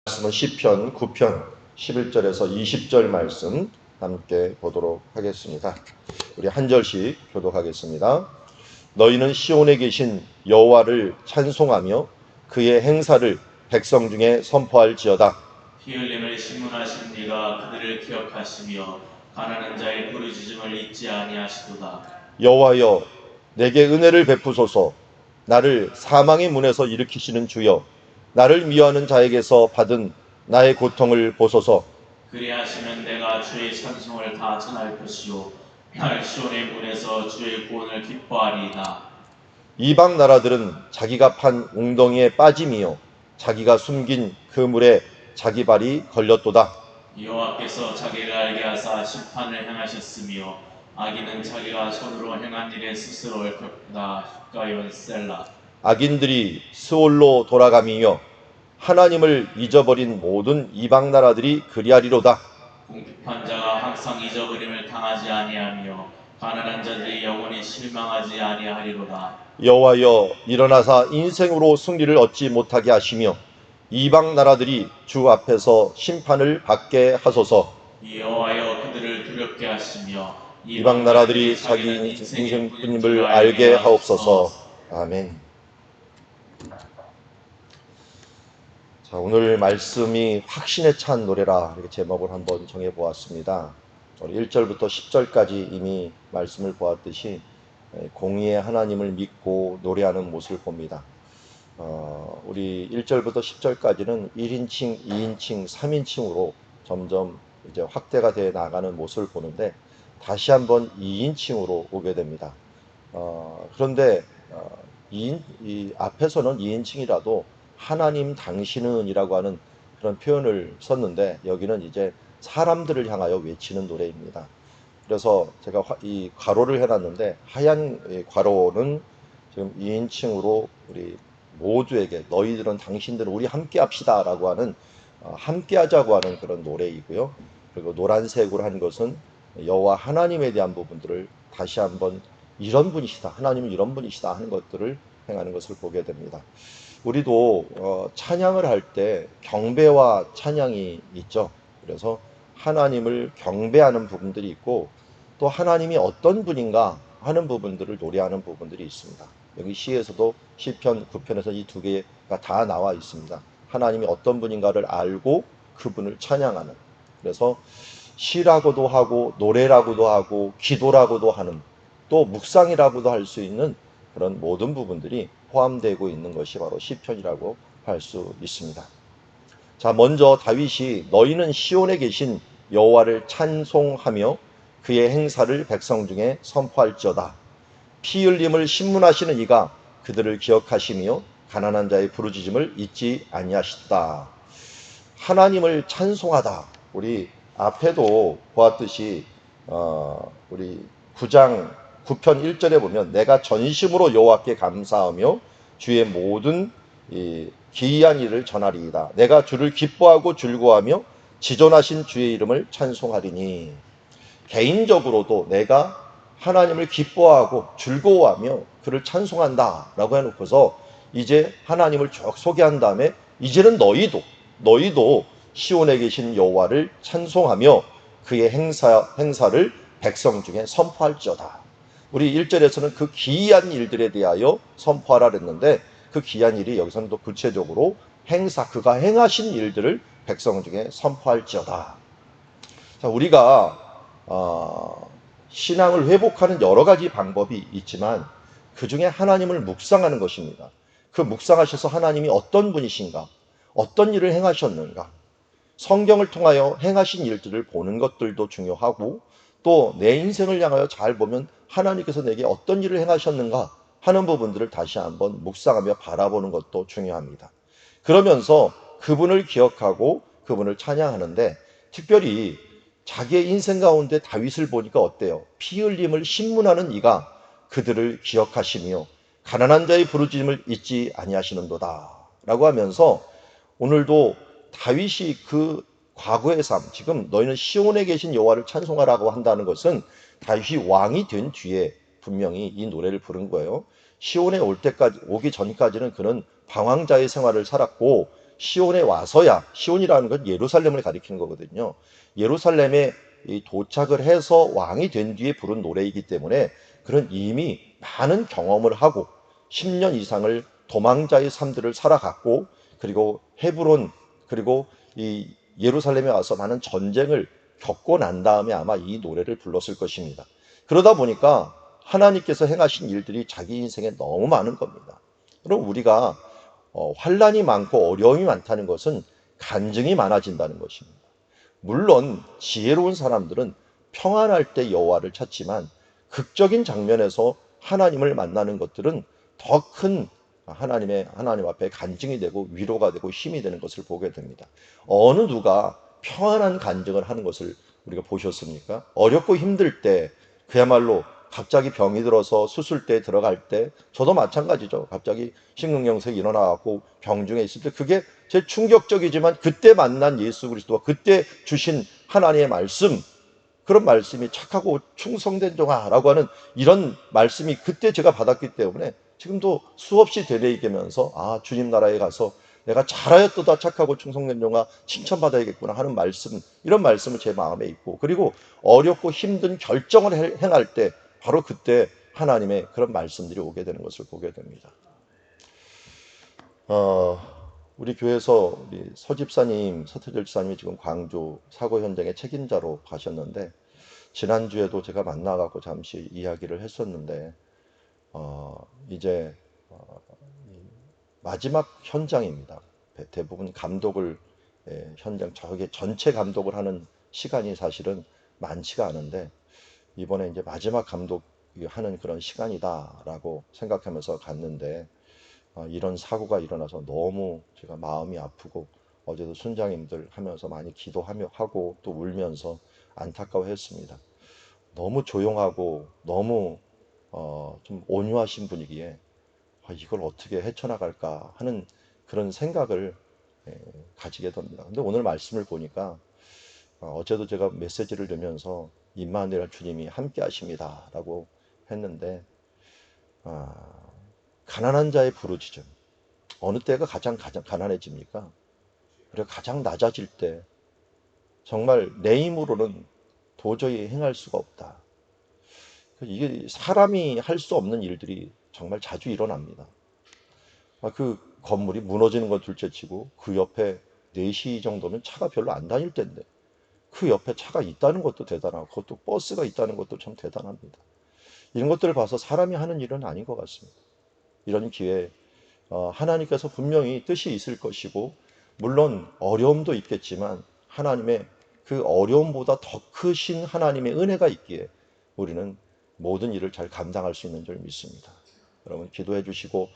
말씀은 시편 9편 11절에서 20절 말씀 함께 보도록 하겠습니다. 우리 한 절씩 교독하겠습니다. 너희는 시온에 계신 여호와를 찬송하며 그의 행사를 백성 중에 선포할지어다. 피 흘림을 신문하신 네가 그들을 기억하시며 가난한 자의 부르짖음을 잊지 아니하시도다. 여호와여, 내게 은혜를 베푸소서. 나를 사망의 문에서 일으키시는 주여, 나를 미워하는 자에게서 받은 나의 고통을 보소서. 그리하시면 내가 주의 찬송을 다 전할 것이요 날 시온의 문에서 주의 구원을 기뻐하리이다. 이방 나라들은 자기가 판 웅덩이에 빠짐이요 자기가 숨긴 그물에 자기 발이 걸렸도다. 여호와께서 자기를 알게 하사 심판을 행하셨으며 악인은 자기가 손으로 행한 일에 스스로 얽혔다. 가연 셀라. 악인들이 스올로 돌아가며 하나님을 잊어버린 모든 이방 나라들이 그리하리로다. 궁핍한 자가 항상 잊어버림을 당하지 아니하며 가난한 자들이 영원히 실망하지 아니하리로다. 여호와여, 일어나사 인생으로 승리를 얻지 못하게 하시며 이방 나라들이 주 앞에서 심판을 받게 하소서. 여호와여, 그들을 두렵게 하시며 이방 나라들이 자기 인생뿐임을 알게 하옵소서. 아멘. 자, 오늘 말씀이 확신에 찬 노래라, 이렇게 제목을 한번 정해보았습니다. 1절부터 10절까지 이미 말씀을 보았듯이 공의의 하나님을 믿고 노래하는 모습을 봅니다. 우리 1절부터 10절까지는 1인칭, 2인칭, 3인칭으로 점점 이제 확대가 되어 나가는 모습을 보는데 다시 한번 2인칭으로 오게 됩니다. 그런데 이 앞에서는 2인칭이라도 하나님 당신은 이라고 하는 그런 표현을 썼는데 여기는 이제 사람들을 향하여 외치는 노래입니다. 그래서 제가 이 괄호를 해놨는데 하얀 괄호는 지금 2인칭으로 우리 모두에게 너희들은 당신들은 우리 함께 합시다 라고 하는 함께 하자고 하는 그런 노래이고요. 그리고 노란색으로 한 것은 여호와 하나님에 대한 부분들을 다시 한번 이런 분이시다, 하나님은 이런 분이시다 하는 것들을 행하는 것을 보게 됩니다. 우리도 찬양을 할 때 경배와 찬양이 있죠. 그래서 하나님을 경배하는 부분들이 있고 또 하나님이 어떤 분인가 하는 부분들을 노래하는 부분들이 있습니다. 여기 시에서도 시편 9편에서 이 두 개가 다 나와 있습니다. 하나님이 어떤 분인가를 알고 그분을 찬양하는, 그래서 시라고도 하고 노래라고도 하고 기도라고도 하는, 또 묵상이라고도 할 수 있는 그런 모든 부분들이 포함되고 있는 것이 바로 시편이라고 할 수 있습니다. 자, 먼저 다윗이 너희는 시온에 계신 여호와를 찬송하며 그의 행사를 백성 중에 선포할지어다. 피 흘림을 신문하시는 이가 그들을 기억하시며 가난한 자의 부르짖음을 잊지 아니하시다. 하나님을 찬송하다. 우리 앞에도 보았듯이 우리 9장 9편 1절에 보면 내가 전심으로 여호와께 감사하며 주의 모든 기이한 일을 전하리이다. 내가 주를 기뻐하고 즐거워하며 지존하신 주의 이름을 찬송하리니. 개인적으로도 내가 하나님을 기뻐하고 즐거워하며 그를 찬송한다 라고 해놓고서 이제 하나님을 쭉 소개한 다음에 이제는 너희도 시온에 계신 여호와를 찬송하며 그의 행사를 백성 중에 선포할지어다. 우리 1절에서는 그 기이한 일들에 대하여 선포하라 그랬는데 그 기이한 일이 여기서는 또 구체적으로 그가 행하신 일들을 백성 중에 선포할지어다. 자, 우리가 신앙을 회복하는 여러 가지 방법이 있지만 그 중에 하나님을 묵상하는 것입니다. 그 묵상하셔서 하나님이 어떤 분이신가, 어떤 일을 행하셨는가, 성경을 통하여 행하신 일들을 보는 것들도 중요하고 또 내 인생을 향하여 잘 보면 하나님께서 내게 어떤 일을 행하셨는가 하는 부분들을 다시 한번 묵상하며 바라보는 것도 중요합니다. 그러면서 그분을 기억하고 그분을 찬양하는데 특별히 자기의 인생 가운데 다윗을 보니까 어때요? 피 흘림을 신문하는 이가 그들을 기억하시며 가난한 자의 부르짖음을 잊지 아니하시는도다 라고 하면서 오늘도 다윗이 그 과거의 삶, 지금 너희는 시온에 계신 여호와를 찬송하라고 한다는 것은 다윗이 왕이 된 뒤에 분명히 이 노래를 부른 거예요. 시온에 오기 전까지는 그는 방황자의 생활을 살았고 시온에 와서야, 시온이라는 건 예루살렘을 가리키는 거거든요. 예루살렘에 도착을 해서 왕이 된 뒤에 부른 노래이기 때문에 그런 이미 많은 경험을 하고 10년 이상을 도망자의 삶들을 살아갔고, 그리고 헤브론, 그리고 이 예루살렘에 와서 많은 전쟁을 겪고 난 다음에 아마 이 노래를 불렀을 것입니다. 그러다 보니까 하나님께서 행하신 일들이 자기 인생에 너무 많은 겁니다. 그럼 우리가 환란이 많고 어려움이 많다는 것은 간증이 많아진다는 것입니다. 물론 지혜로운 사람들은 평안할 때 여호와를 찾지만 극적인 장면에서 하나님을 만나는 것들은 더 큰 하나님 앞에 간증이 되고 위로가 되고 힘이 되는 것을 보게 됩니다. 어느 누가 평안한 간증을 하는 것을 우리가 보셨습니까? 어렵고 힘들 때, 그야말로 갑자기 병이 들어서 수술대에 들어갈 때, 저도 마찬가지죠. 갑자기 심근경색이 일어나고 병중에 있을 때, 그게 제일 충격적이지만 그때 만난 예수 그리스도와 그때 주신 하나님의 말씀, 그런 말씀이 착하고 충성된 종아라고 하는 이런 말씀이 그때 제가 받았기 때문에 지금도 수없이 되뇌이면서, 아, 주님 나라에 가서 내가 잘하였도다 착하고 충성된 종아 칭찬받아야겠구나 하는 말씀, 이런 말씀을 제 마음에 있고, 그리고 어렵고 힘든 결정을 행할 때 바로 그때 하나님의 그런 말씀들이 오게 되는 것을 보게 됩니다. 우리 교회에서 우리 서집사님, 서태절 집사님이 지금 광주 사고 현장의 책임자로 가셨는데, 지난주에도 제가 만나갖고 잠시 이야기를 했었는데, 이제 마지막 현장입니다. 대부분 감독을, 현장, 저게 전체 감독을 하는 시간이 사실은 많지가 않은데, 이번에 이제 마지막 감독 하는 그런 시간이다라고 생각하면서 갔는데, 이런 사고가 일어나서 너무 제가 마음이 아프고, 어제도 순장님들 하면서 많이 기도하며 하고 또 울면서 안타까워했습니다. 너무 조용하고 너무 좀 온유하신 분이기에 이걸 어떻게 헤쳐나갈까 하는 그런 생각을 가지게 됩니다. 근데 오늘 말씀을 보니까 어제도 제가 메시지를 넣으면서 임마누엘 주님이 함께 하십니다라고 했는데, 가난한 자의 부르짖음, 어느 때가 가장 가난해집니까? 그리고 가장 낮아질 때 정말 내 힘으로는 도저히 행할 수가 없다. 이게 사람이 할 수 없는 일들이 정말 자주 일어납니다. 그 건물이 무너지는 건 둘째치고 그 옆에 4시 정도면 차가 별로 안 다닐 텐데 그 옆에 차가 있다는 것도 대단하고, 그것도 버스가 있다는 것도 참 대단합니다. 이런 것들을 봐서 사람이 하는 일은 아닌 것 같습니다. 이런 기회에 하나님께서 분명히 뜻이 있을 것이고, 물론 어려움도 있겠지만 하나님의 그 어려움보다 더 크신 하나님의 은혜가 있기에 우리는 모든 일을 잘 감당할 수 있는 줄 믿습니다. 여러분 기도해 주시고,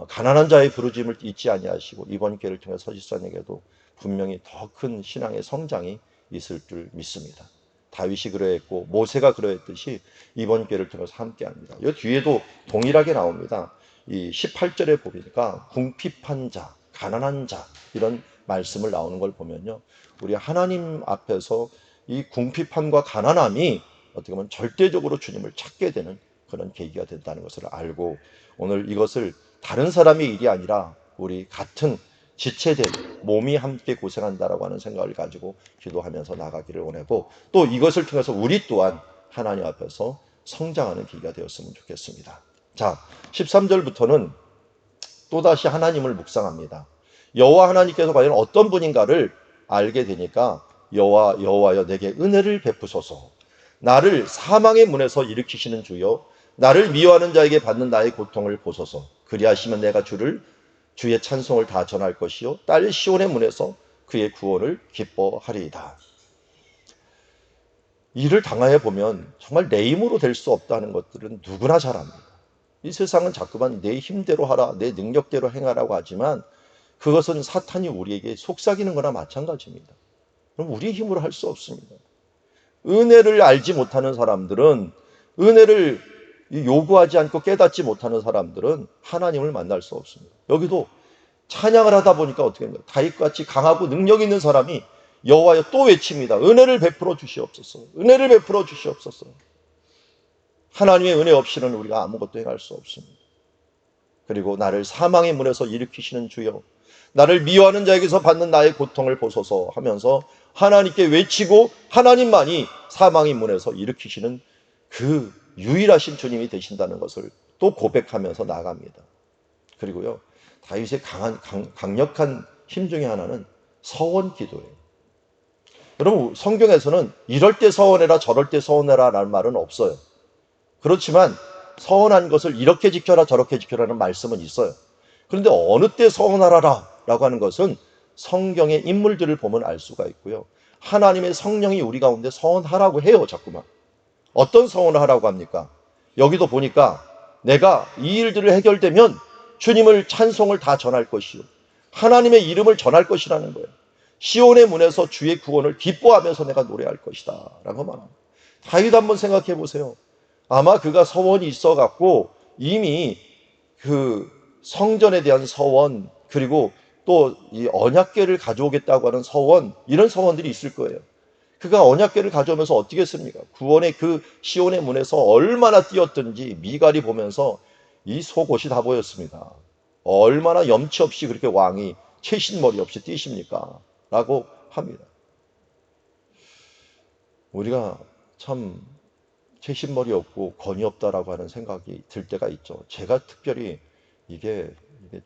가난한 자의 부르짐을 잊지 아니하시고, 이번 기회를 통해 서지사님에게도 분명히 더 큰 신앙의 성장이 있을 줄 믿습니다. 다윗이 그러했고 모세가 그러했듯이 이번 기회를 통해서 함께합니다. 이 뒤에도 동일하게 나옵니다. 이 18절에 보니까 궁핍한 자, 가난한 자, 이런 말씀을 나오는 걸 보면요, 우리 하나님 앞에서 이 궁핍함과 가난함이 어떻게 보면 절대적으로 주님을 찾게 되는 그런 계기가 된다는 것을 알고, 오늘 이것을 다른 사람의 일이 아니라 우리 같은 지체된 몸이 함께 고생한다라고 하는 생각을 가지고 기도하면서 나가기를 원하고, 또 이것을 통해서 우리 또한 하나님 앞에서 성장하는 계기가 되었으면 좋겠습니다. 자, 13절부터는 또다시 하나님을 묵상합니다. 여호와 하나님께서 과연 어떤 분인가를 알게 되니까, 여호와여 내게 은혜를 베푸소서, 나를 사망의 문에서 일으키시는 주여, 나를 미워하는 자에게 받는 나의 고통을 보소서. 그리하시면 내가 주의 찬송을 다 전할 것이요 딸 시온의 문에서 그의 구원을 기뻐하리이다. 이를 당하여 보면 정말 내 힘으로 될 수 없다는 것들은 누구나 잘 압니다. 이 세상은 자꾸만 내 힘대로 하라, 내 능력대로 행하라고 하지만 그것은 사탄이 우리에게 속삭이는 거나 마찬가지입니다. 그럼 우리 힘으로 할 수 없습니다. 은혜를 알지 못하는 사람들은, 은혜를 요구하지 않고 깨닫지 못하는 사람들은 하나님을 만날 수 없습니다. 여기도 찬양을 하다 보니까 어떻게 됩니까? 다윗같이 강하고 능력 있는 사람이 여호와여 또 외칩니다. 은혜를 베풀어 주시옵소서. 은혜를 베풀어 주시옵소서. 하나님의 은혜 없이는 우리가 아무것도 행할 수 없습니다. 그리고 나를 사망의 문에서 일으키시는 주여, 나를 미워하는 자에게서 받는 나의 고통을 보소서 하면서 하나님께 외치고 하나님만이 사망의 문에서 일으키시는 그 유일하신 주님이 되신다는 것을 또 고백하면서 나갑니다. 그리고요, 다윗의 강력한 힘 중에 하나는 서원 기도예요. 여러분, 성경에서는 이럴 때 서원해라 저럴 때 서원해라 라는 말은 없어요. 그렇지만 서원한 것을 이렇게 지켜라 저렇게 지켜라는 말씀은 있어요. 그런데 어느 때 서원하라 라고 하는 것은 성경의 인물들을 보면 알 수가 있고요. 하나님의 성령이 우리 가운데 서원하라고 해요. 자꾸만. 어떤 서원을 하라고 합니까? 여기도 보니까 내가 이 일들을 해결되면 주님을 찬송을 다 전할 것이요, 하나님의 이름을 전할 것이라는 거예요. 시온의 문에서 주의 구원을 기뻐하면서 내가 노래할 것이다 라고 말합니다. 다윗 한번 생각해 보세요. 아마 그가 서원이 있어 갖고 이미 그 성전에 대한 서원, 그리고 또 이 언약궤를 가져오겠다고 하는 서원, 이런 서원들이 있을 거예요. 그가 언약궤를 가져오면서 어떻게 했습니까? 구원의 그 시온의 문에서 얼마나 뛰었든지 미갈이 보면서 이 속옷이 다 보였습니다. 얼마나 염치 없이 그렇게 왕이 채신머리 없이 뛰십니까? 라고 합니다. 우리가 참 채신머리 없고 권위 없다라고 하는 생각이 들 때가 있죠. 제가 특별히 이게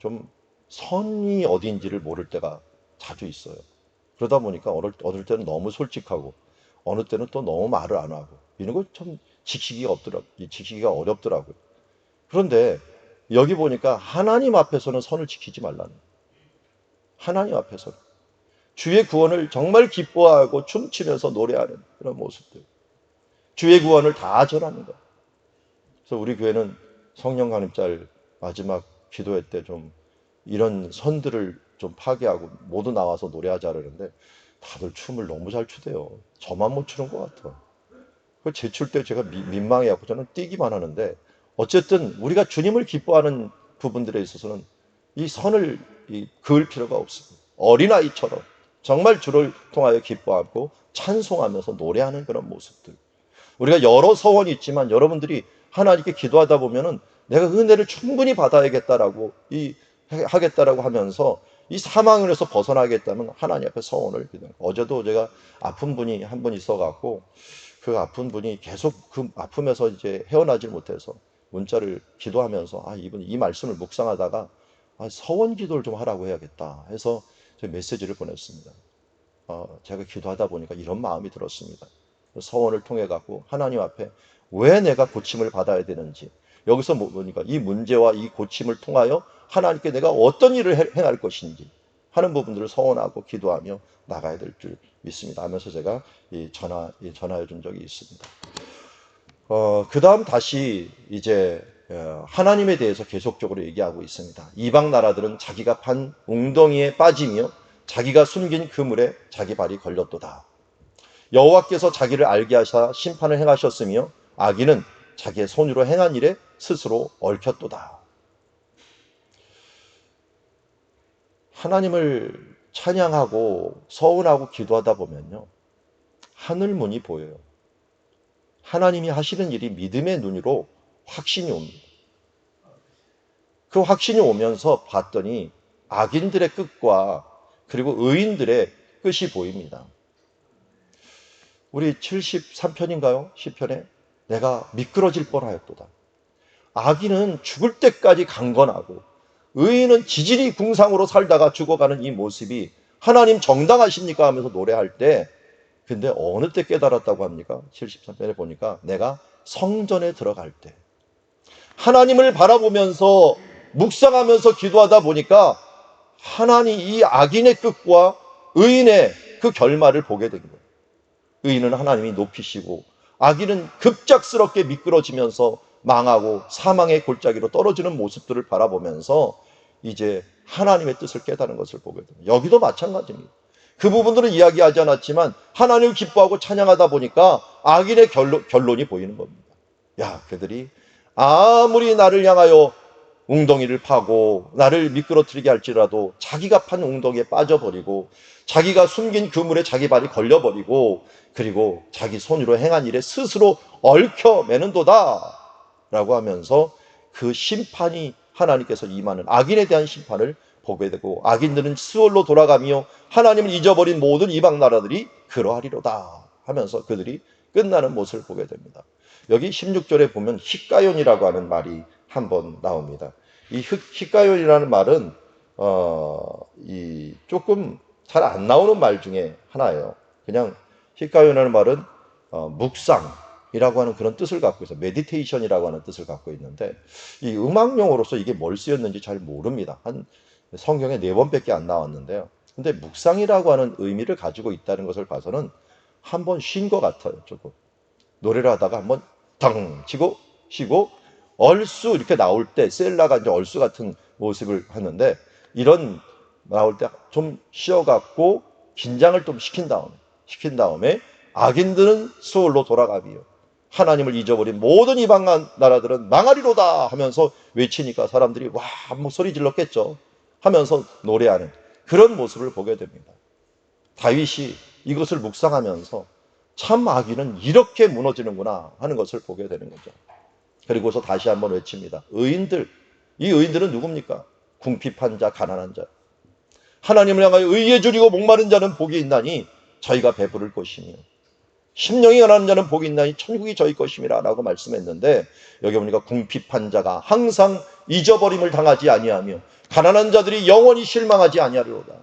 좀 선이 어디인지를 모를 때가 자주 있어요. 그러다 보니까 어느 때는 너무 솔직하고 어느 때는 또 너무 말을 안 하고 이런 걸 참 지키기가 어렵더라고요. 그런데 여기 보니까 하나님 앞에서는 선을 지키지 말라는, 하나님 앞에서는 주의 구원을 정말 기뻐하고 춤추면서 노래하는 그런 모습들, 주의 구원을 다 전하는 것. 그래서 우리 교회는 성령 강림절 마지막 기도회 때 좀 이런 선들을 좀 파괴하고 모두 나와서 노래하자 그러는데 다들 춤을 너무 잘 추대요. 저만 못 추는 것 같아. 그 제출 때 제가 민망해갖고 저는 뛰기만 하는데, 어쨌든 우리가 주님을 기뻐하는 부분들에 있어서는 이 선을 그을 필요가 없습니다. 어린아이처럼 정말 주를 통하여 기뻐하고 찬송하면서 노래하는 그런 모습들. 우리가 여러 서원이 있지만 여러분들이 하나님께 기도하다 보면은 내가 은혜를 충분히 받아야겠다라고 하겠다라고 하면서 이 사망에서 벗어나겠다면 하나님 앞에 서원을 기도해요. 어제도 제가 아픈 분이 한 분 있어갖고 그 아픈 분이 계속 그 아픔에서 이제 헤어나질 못해서 문자를 기도하면서 이분 이 말씀을 묵상하다가 서원 기도를 좀 하라고 해야겠다 해서 메시지를 보냈습니다. 제가 기도하다 보니까 이런 마음이 들었습니다. 서원을 통해 갖고 하나님 앞에 왜 내가 고침을 받아야 되는지, 여기서 보니까 이 문제와 이 고침을 통하여 하나님께 내가 어떤 일을 행할 것인지 하는 부분들을 서원하고 기도하며 나가야 될 줄 믿습니다 하면서 제가 전화해 준 적이 있습니다. 그 다음 다시 이제 하나님에 대해서 계속적으로 얘기하고 있습니다. 이방 나라들은 자기가 판 웅덩이에 빠지며 자기가 숨긴 그물에 자기 발이 걸렸도다. 여호와께서 자기를 알게 하사 심판을 행하셨으며 악인은 자기의 손으로 행한 일에 스스로 얽혔도다. 하나님을 찬양하고 서운하고 기도하다 보면요, 하늘 문이 보여요. 하나님이 하시는 일이 믿음의 눈으로 확신이 옵니다. 그 확신이 오면서 봤더니 악인들의 끝과 그리고 의인들의 끝이 보입니다. 우리 73편인가요? 시편에 내가 미끄러질 뻔하였도다. 악인은 죽을 때까지 강건하고 의인은 지질이 궁상으로 살다가 죽어가는 이 모습이 하나님 정당하십니까? 하면서 노래할 때, 근데 어느 때 깨달았다고 합니까? 73편에 보니까 내가 성전에 들어갈 때, 하나님을 바라보면서 묵상하면서 기도하다 보니까 하나님 이 악인의 끝과 의인의 그 결말을 보게 된 거예요. 의인은 하나님이 높이시고 악인은 급작스럽게 미끄러지면서 망하고 사망의 골짜기로 떨어지는 모습들을 바라보면서 이제 하나님의 뜻을 깨닫는 것을 보게 됩니다. 여기도 마찬가지입니다. 그 부분들은 이야기하지 않았지만 하나님을 기뻐하고 찬양하다 보니까 악인의 결론이 보이는 겁니다. 야, 그들이 아무리 나를 향하여 웅덩이를 파고 나를 미끄러뜨리게 할지라도 자기가 판 웅덩이에 빠져버리고 자기가 숨긴 그물에 자기 발이 걸려버리고 그리고 자기 손으로 행한 일에 스스로 얽혀매는도다 라고 하면서 그 심판이 하나님께서 임하는 악인에 대한 심판을 보게 되고 악인들은 수월로 돌아가며 하나님을 잊어버린 모든 이방 나라들이 그러하리로다 하면서 그들이 끝나는 모습을 보게 됩니다. 여기 16절에 보면 히가연이라고 하는 말이 한번 나옵니다. 이 히가연이라는 말은 조금 잘 안 나오는 말 중에 하나예요. 그냥 히가연이라는 말은 묵상이라고 하는 그런 뜻을 갖고 있어요. 메디테이션이라고 하는 뜻을 갖고 있는데 이 음악 용어로서 이게 뭘 쓰였는지 잘 모릅니다. 한 성경에 4번밖에 안 나왔는데요. 근데 묵상이라고 하는 의미를 가지고 있다는 것을 봐서는 한번 쉰 것 같아요. 조금 노래를 하다가 한번 당 치고 쉬고 얼쑤 이렇게 나올 때 셀라가 이제 얼쑤 같은 모습을 하는데 이런 나올 때 좀 쉬어갖고 긴장을 좀 시킨 다음에 악인들은 수월로 돌아가비요 하나님을 잊어버린 모든 이방 나라들은 망하리로다 하면서 외치니까 사람들이 와 한번 소리 질렀겠죠. 하면서 노래하는 그런 모습을 보게 됩니다. 다윗이 이것을 묵상하면서 참 악인은 이렇게 무너지는구나 하는 것을 보게 되는 거죠. 그리고서 다시 한번 외칩니다. 의인들, 이 의인들은 누굽니까? 궁핍한 자, 가난한 자. 하나님을 향하여 의에 줄이고 목마른 자는 복이 있나니 저희가 배부를 것이며 심령이 가난한 자는 복이 있나니 천국이 저희 것임이라 라고 말씀했는데 여기 보니까 궁핍한 자가 항상 잊어버림을 당하지 아니하며 가난한 자들이 영원히 실망하지 아니하리로다.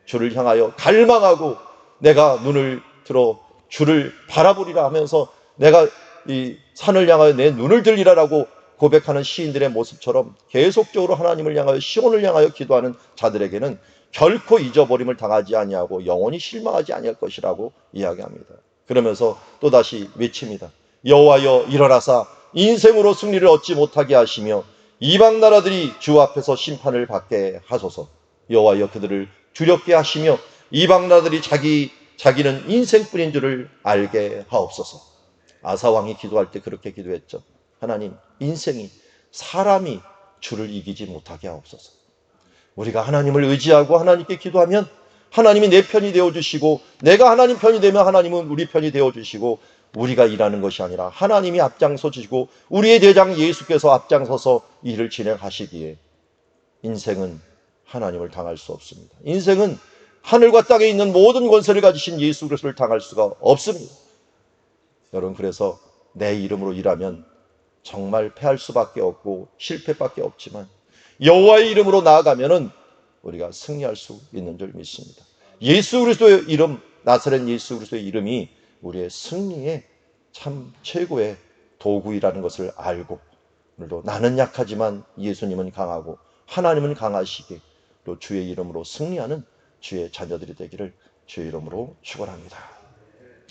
주를 향하여 갈망하고 내가 눈을 들어 주를 바라보리라 하면서 내가 이 산을 향하여 내 눈을 들리라라고 고백하는 시인들의 모습처럼 계속적으로 하나님을 향하여 시온을 향하여 기도하는 자들에게는 결코 잊어버림을 당하지 아니하고 영원히 실망하지 아니할 것이라고 이야기합니다. 그러면서 또다시 외칩니다. 여호와여 일어나사 인생으로 승리를 얻지 못하게 하시며 이방 나라들이 주 앞에서 심판을 받게 하소서. 여호와여 그들을 두렵게 하시며 이방 나라들이 자기는 인생뿐인 줄을 알게 하옵소서. 아사 왕이 기도할 때 그렇게 기도했죠. 하나님, 인생이 사람이 주를 이기지 못하게 하옵소서. 우리가 하나님을 의지하고 하나님께 기도하면 하나님이 내 편이 되어주시고 내가 하나님 편이 되면 하나님은 우리 편이 되어주시고 우리가 일하는 것이 아니라 하나님이 앞장서 주시고 우리의 대장 예수께서 앞장서서 일을 진행하시기에 인생은 하나님을 당할 수 없습니다. 인생은 하늘과 땅에 있는 모든 권세를 가지신 예수 그리스도를 당할 수가 없습니다. 여러분 그래서 내 이름으로 일하면 정말 패할 수밖에 없고 실패밖에 없지만 여호와의 이름으로 나아가면은 우리가 승리할 수 있는 줄 믿습니다. 예수 그리스도의 이름, 나사렛 예수 그리스도의 이름이 우리의 승리의 참 최고의 도구이라는 것을 알고 오늘도 나는 약하지만 예수님은 강하고 하나님은 강하시기에 또 주의 이름으로 승리하는 주의 자녀들이 되기를 주의 이름으로 축원합니다.